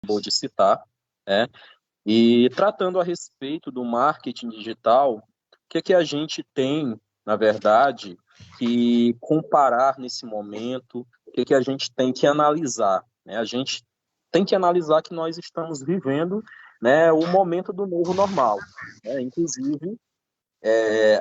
acabou de citar, né? E tratando a respeito do marketing digital, o que a gente tem, na verdade, que comparar nesse momento, o que a gente tem que analisar, né? A gente tem que analisar que nós estamos vivendo, né, o momento do novo normal, né? Inclusive,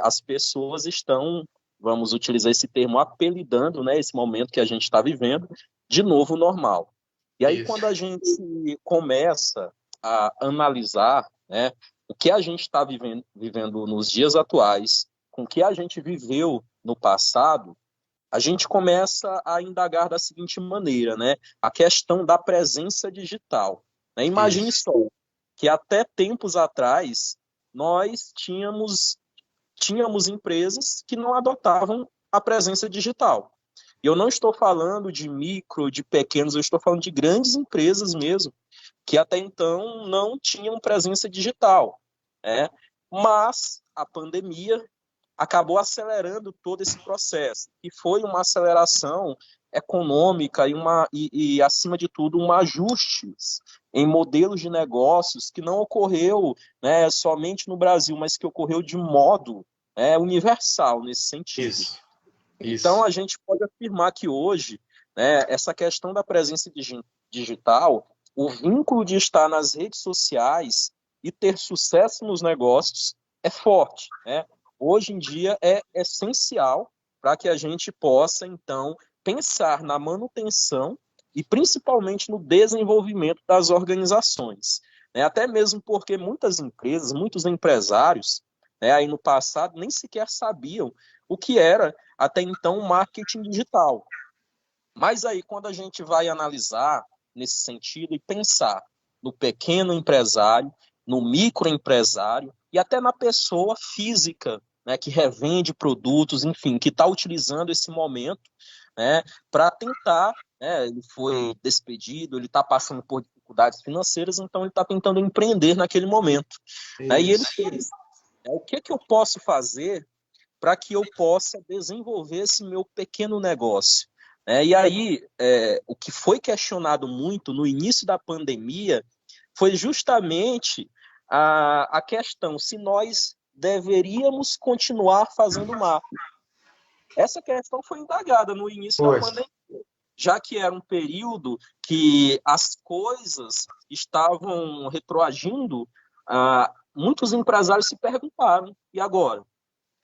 as pessoas estão, vamos utilizar esse termo, apelidando, né, esse momento que a gente está vivendo de novo normal. E aí, Isso. quando a gente começa a analisar, né, o que a gente está vivendo nos dias atuais, com o que a gente viveu no passado, a gente começa a indagar da seguinte maneira, né, a questão da presença digital. Né? Imagine Isso. só que até tempos atrás nós tínhamos empresas que não adotavam a presença digital. E eu não estou falando de micro, de pequenos, eu estou falando de grandes empresas mesmo, que até então não tinham presença digital, né? Mas a pandemia acabou acelerando todo esse processo, e foi uma aceleração econômica acima de tudo, um ajuste em modelos de negócios que não ocorreu, né, somente no Brasil, mas que ocorreu de modo, universal nesse sentido. Isso. Então, Isso. a gente pode afirmar que hoje, né, essa questão da presença digital, o vínculo de estar nas redes sociais e ter sucesso nos negócios é forte, né? Hoje em dia é essencial para que a gente possa, então, pensar na manutenção e principalmente no desenvolvimento das organizações. Né? Até mesmo porque muitas empresas, muitos empresários, né, aí no passado nem sequer sabiam o que era até então marketing digital. Mas aí, quando a gente vai analisar nesse sentido e pensar no pequeno empresário, no microempresário e até na pessoa física, né, que revende produtos, enfim, que está utilizando esse momento, né, para tentar, né, ele foi despedido, ele está passando por dificuldades financeiras, então ele está tentando empreender naquele momento. Né, e ele Isso. pensa, o que eu posso fazer para que eu possa desenvolver esse meu pequeno negócio. E aí, o que foi questionado muito no início da pandemia foi justamente a questão se nós deveríamos continuar fazendo marketing. Essa questão foi indagada no início da Foi. pandemia, já que era um período que as coisas estavam retroagindo, muitos empresários se perguntaram, e agora?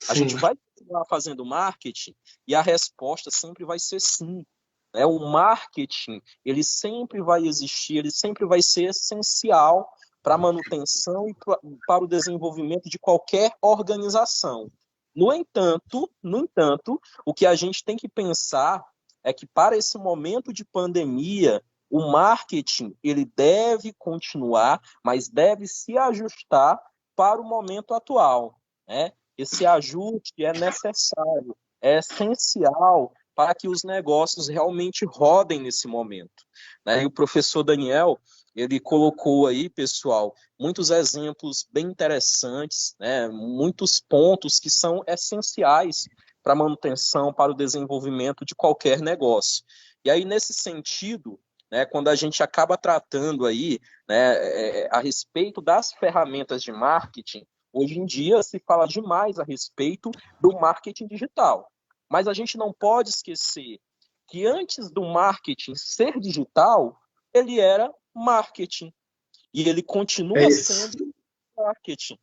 A Sim. gente vai continuar fazendo marketing? E a resposta sempre vai ser sim. Né? O marketing, ele sempre vai existir, ele sempre vai ser essencial para a manutenção e para o desenvolvimento de qualquer organização. No entanto, o que a gente tem que pensar é que para esse momento de pandemia, o marketing ele deve continuar, mas deve se ajustar para o momento atual. Né? Esse ajuste é necessário, é essencial para que os negócios realmente rodem nesse momento. Né? E o professor Daniel, ele colocou aí, pessoal, muitos exemplos bem interessantes, né? Muitos pontos que são essenciais para a manutenção, para o desenvolvimento de qualquer negócio. E aí, nesse sentido, né, quando a gente acaba tratando aí, né, a respeito das ferramentas de marketing, hoje em dia se fala demais a respeito do marketing digital. Mas a gente não pode esquecer que antes do marketing ser digital, ele era marketing. E ele É continua isso. sendo marketing.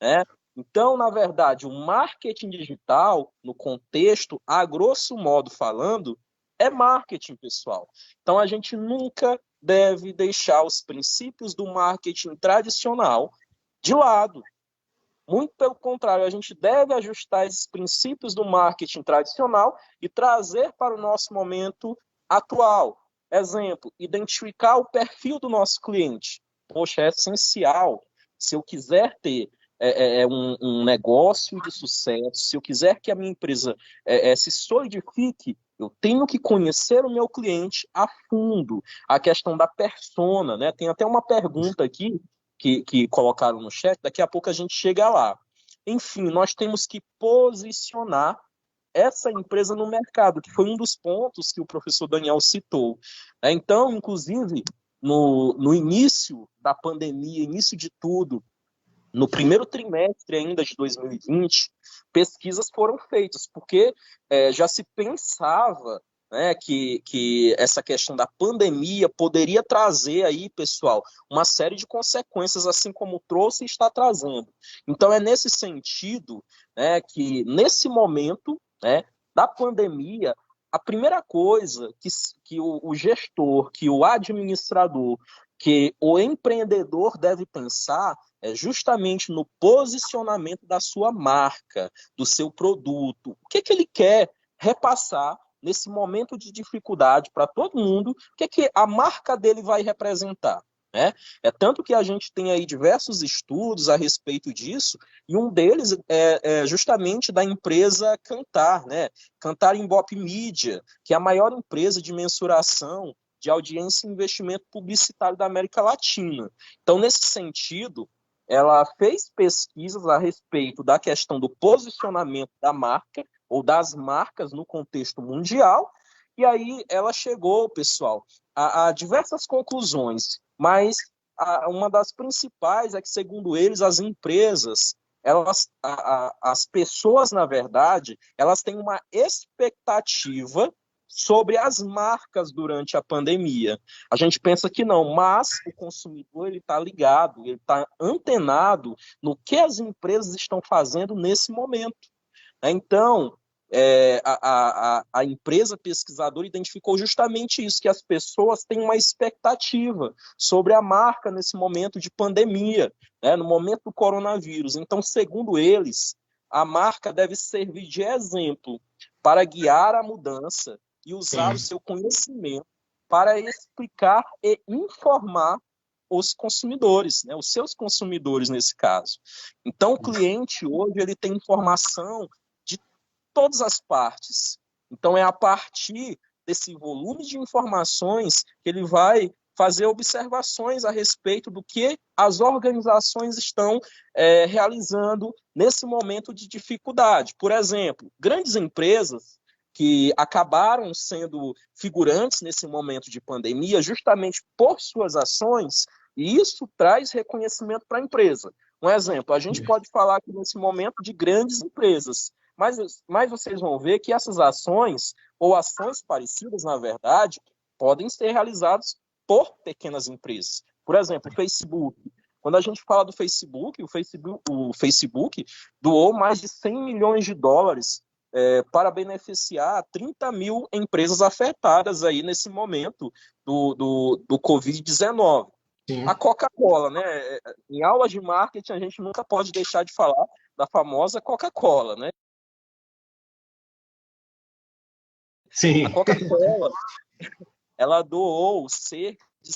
Né? Então, na verdade, o marketing digital, no contexto, a grosso modo falando, é marketing, pessoal. Então, a gente nunca deve deixar os princípios do marketing tradicional de lado. Muito pelo contrário, a gente deve ajustar esses princípios do marketing tradicional e trazer para o nosso momento atual. Exemplo, identificar o perfil do nosso cliente. Poxa, é essencial. Se eu quiser ter um negócio de sucesso, se eu quiser que a minha empresa se solidifique, eu tenho que conhecer o meu cliente a fundo. A questão da persona, né? Tem até uma pergunta aqui que colocaram no chat, daqui a pouco a gente chega lá. Enfim, nós temos que posicionar essa empresa no mercado, que foi um dos pontos que o professor Daniel citou. Então, inclusive, no início da pandemia, início de tudo, no primeiro trimestre ainda de 2020, pesquisas foram feitas, porque já se pensava, né, que essa questão da pandemia poderia trazer aí, pessoal, uma série de consequências, assim como trouxe e está trazendo. Então, é nesse sentido, né, que nesse momento, né, da pandemia, a primeira coisa que o gestor, que o administrador, que o empreendedor deve pensar é justamente no posicionamento da sua marca, do seu produto. O que ele quer repassar nesse momento de dificuldade para todo mundo? O que a marca dele vai representar? Né? É tanto que a gente tem aí diversos estudos a respeito disso, e um deles é justamente da empresa Kantar, né? Kantar Ibope Media, que é a maior empresa de mensuração de audiência e investimento publicitário da América Latina. Então, nesse sentido, ela fez pesquisas a respeito da questão do posicionamento da marca ou das marcas no contexto mundial, e aí ela chegou, pessoal, a diversas conclusões, mas uma das principais é que, segundo eles, as empresas, as pessoas, na verdade, elas têm uma expectativa sobre as marcas durante a pandemia. A gente pensa que não, mas o consumidor ele está ligado, ele está antenado no que as empresas estão fazendo nesse momento. Então, a empresa pesquisadora identificou justamente isso, que as pessoas têm uma expectativa sobre a marca nesse momento de pandemia, né, no momento do coronavírus. Então, segundo eles, a marca deve servir de exemplo para guiar a mudança e usar o seu conhecimento para explicar e informar os consumidores, né, os seus consumidores nesse caso. Então, o cliente hoje ele tem informação de todas as partes. Então, é a partir desse volume de informações que ele vai fazer observações a respeito do que as organizações estão realizando nesse momento de dificuldade. Por exemplo, grandes empresas que acabaram sendo figurantes nesse momento de pandemia justamente por suas ações, e isso traz reconhecimento para a empresa. Um exemplo, a gente pode falar aqui nesse momento de grandes empresas, mas vocês vão ver que essas ações, ou ações parecidas, na verdade, podem ser realizadas por pequenas empresas. Por exemplo, o Facebook. Quando a gente fala do Facebook, o Facebook doou mais de 100 milhões de dólares para beneficiar 30 mil empresas afetadas aí nesse momento do Covid-19. A Coca-Cola, né? Em aulas de marketing, a gente nunca pode deixar de falar da famosa Coca-Cola, né? Sim. A Coca-Cola, ela doou cerca de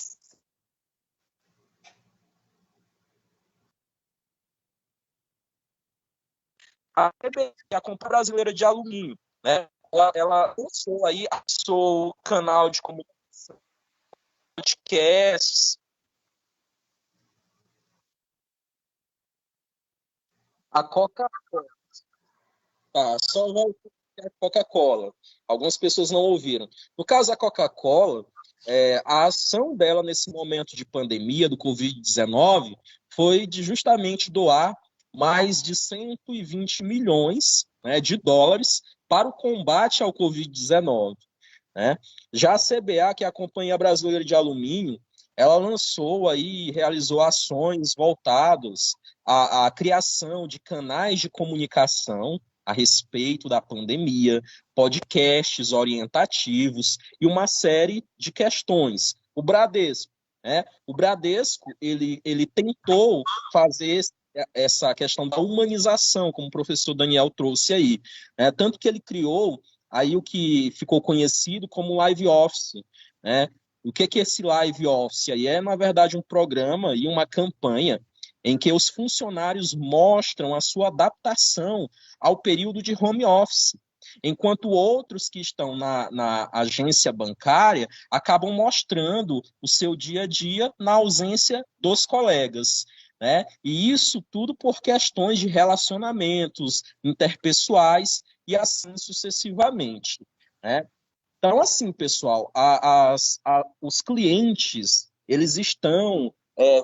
a Companhia Brasileira de Alumínio, né? Ela lançou aí o canal de comunicação, podcasts. A Coca-Cola, só vai a Coca-Cola. Algumas pessoas não ouviram. No caso da Coca-Cola, a ação dela nesse momento de pandemia do Covid-19 foi de justamente doar mais de 120 milhões, né, de dólares para o combate ao Covid-19. Né? Já a CBA, que é a Companhia Brasileira de Alumínio, ela lançou aí, realizou ações voltadas à criação de canais de comunicação a respeito da pandemia, podcasts orientativos e uma série de questões. O Bradesco, né? O Bradesco, ele tentou fazer essa questão da humanização, como o professor Daniel trouxe aí, né? Tanto que ele criou aí o que ficou conhecido como live office, né? O que é esse live office? Aí é, na verdade, um programa e uma campanha em que os funcionários mostram a sua adaptação ao período de home office, enquanto outros que estão na agência bancária acabam mostrando o seu dia a dia na ausência dos colegas. Né? E isso tudo por questões de relacionamentos interpessoais e assim sucessivamente. Né? Então, assim, pessoal, os clientes, eles estão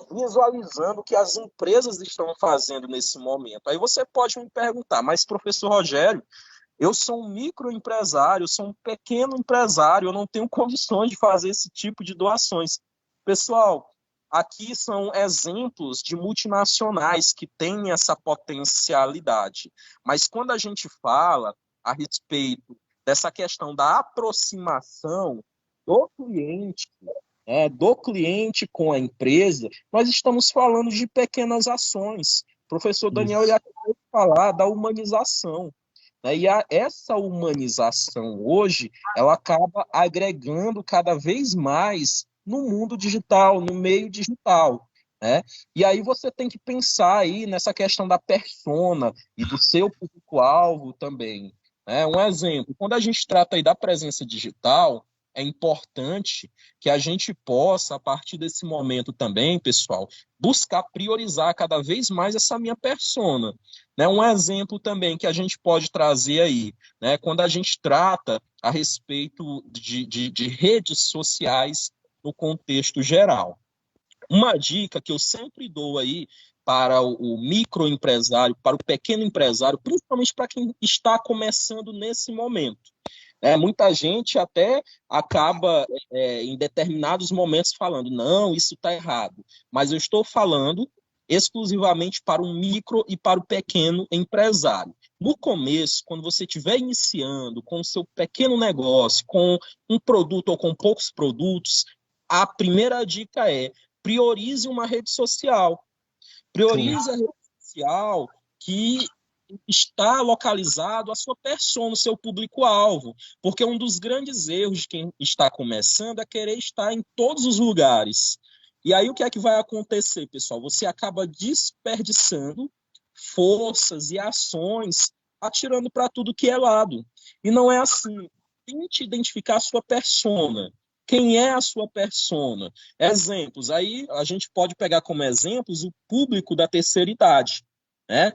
visualizando o que as empresas estão fazendo nesse momento. Aí você pode me perguntar, mas professor Rogério, eu sou um microempresário, eu sou um pequeno empresário, eu não tenho condições de fazer esse tipo de doações. Pessoal, aqui são exemplos de multinacionais que têm essa potencialidade. Mas quando a gente fala a respeito dessa questão da aproximação do cliente, do cliente com a empresa, nós estamos falando de pequenas ações. O professor Daniel ele acabou de falar da humanização. Né? E essa humanização hoje, ela acaba agregando cada vez mais no mundo digital, no meio digital. Né? E aí você tem que pensar aí nessa questão da persona e do seu público-alvo também. Né? Um exemplo, quando a gente trata aí da presença digital, é importante que a gente possa, a partir desse momento também, pessoal, buscar priorizar cada vez mais essa minha persona. Né? Um exemplo também que a gente pode trazer aí, né? Quando a gente trata a respeito de redes sociais no contexto geral. Uma dica que eu sempre dou aí para o microempresário, para o pequeno empresário, principalmente para quem está começando nesse momento. Muita gente até acaba, em determinados momentos, falando, não, isso está errado. Mas eu estou falando exclusivamente para o micro e para o pequeno empresário. No começo, quando você estiver iniciando com o seu pequeno negócio, com um produto ou com poucos produtos, a primeira dica é priorize uma rede social. Priorize Sim. a rede social que está localizado a sua persona, o seu público-alvo. Porque um dos grandes erros de quem está começando é querer estar em todos os lugares. E aí o que é que vai acontecer, pessoal? Você acaba desperdiçando forças e ações, atirando para tudo que é lado. E não é assim. Tente identificar a sua persona. Quem é a sua persona? Exemplos. Aí a gente pode pegar como exemplos o público da terceira idade, né?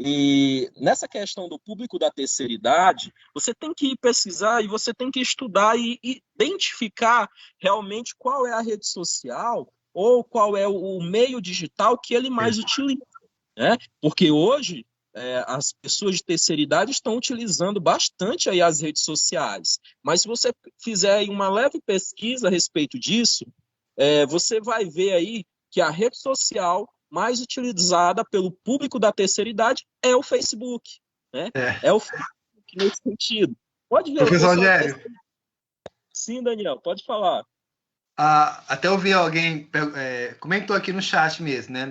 E nessa questão do público da terceira idade, você tem que pesquisar e você tem que estudar e identificar realmente qual é a rede social ou qual é o meio digital que ele mais utiliza. Né? Porque hoje as pessoas de terceira idade estão utilizando bastante aí as redes sociais. Mas se você fizer aí uma leve pesquisa a respeito disso, você vai ver aí que a rede social mais utilizada pelo público da terceira idade é o Facebook. Né? É o Facebook nesse sentido. Pode ver. Professor Rogério. Sim, Daniel, pode falar. Até ouvi alguém comentou aqui no chat mesmo, né?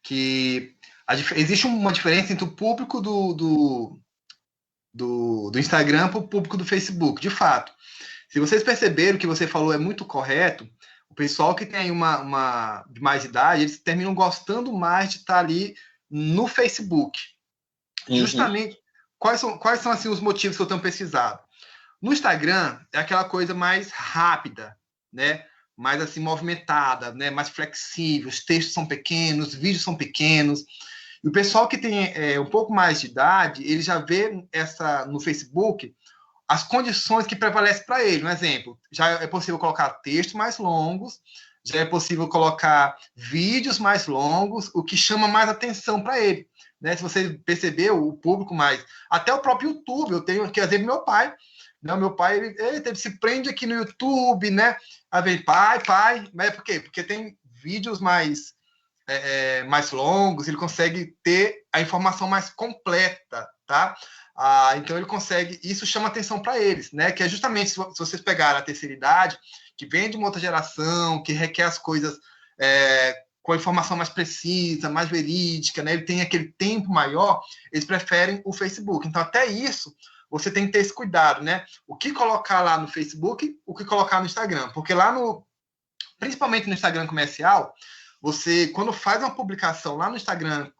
Que existe uma diferença entre o público do Instagram para o público do Facebook. De fato, se vocês perceberam, o que você falou é muito correto. O pessoal que tem uma de mais idade, eles terminam gostando mais de estar ali no Facebook. Justamente, quais são assim, os motivos que eu tenho pesquisado? No Instagram, é aquela coisa mais rápida, né? Mais assim, movimentada, né? Mais flexível, os textos são pequenos, os vídeos são pequenos. E o pessoal que tem um pouco mais de idade, ele já vê no Facebook as condições que prevalecem para ele. Um exemplo, já é possível colocar textos mais longos, já é possível colocar vídeos mais longos, o que chama mais atenção para ele. Né? Se você percebeu, o público mais... Até o próprio YouTube, eu tenho aqui, exemplo, meu pai. Né? Meu pai, ele se prende aqui no YouTube, né? Aí vem, pai, mas por quê? Porque tem vídeos mais longos, ele consegue ter a informação mais completa, tá? Então ele consegue, isso chama atenção para eles, né? Que é justamente, se vocês pegarem a terceira idade, que vem de uma outra geração, que requer as coisas com a informação mais precisa, mais verídica, né? Ele tem aquele tempo maior, eles preferem o Facebook. Então, até isso, você tem que ter esse cuidado, né? O que colocar lá no Facebook, o que colocar no Instagram. Porque lá principalmente no Instagram comercial, você, quando faz uma publicação lá no Instagram,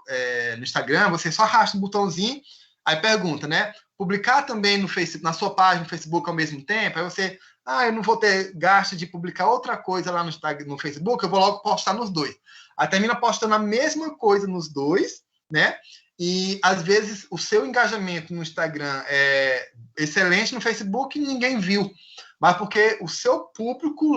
você só arrasta um botãozinho, aí pergunta, né? Publicar também no Facebook, na sua página no Facebook ao mesmo tempo, aí você, eu não vou ter gasto de publicar outra coisa lá no Facebook, eu vou logo postar nos dois. Aí termina postando a mesma coisa nos dois, né? E às vezes o seu engajamento no Instagram é excelente, no Facebook ninguém viu, mas porque o seu público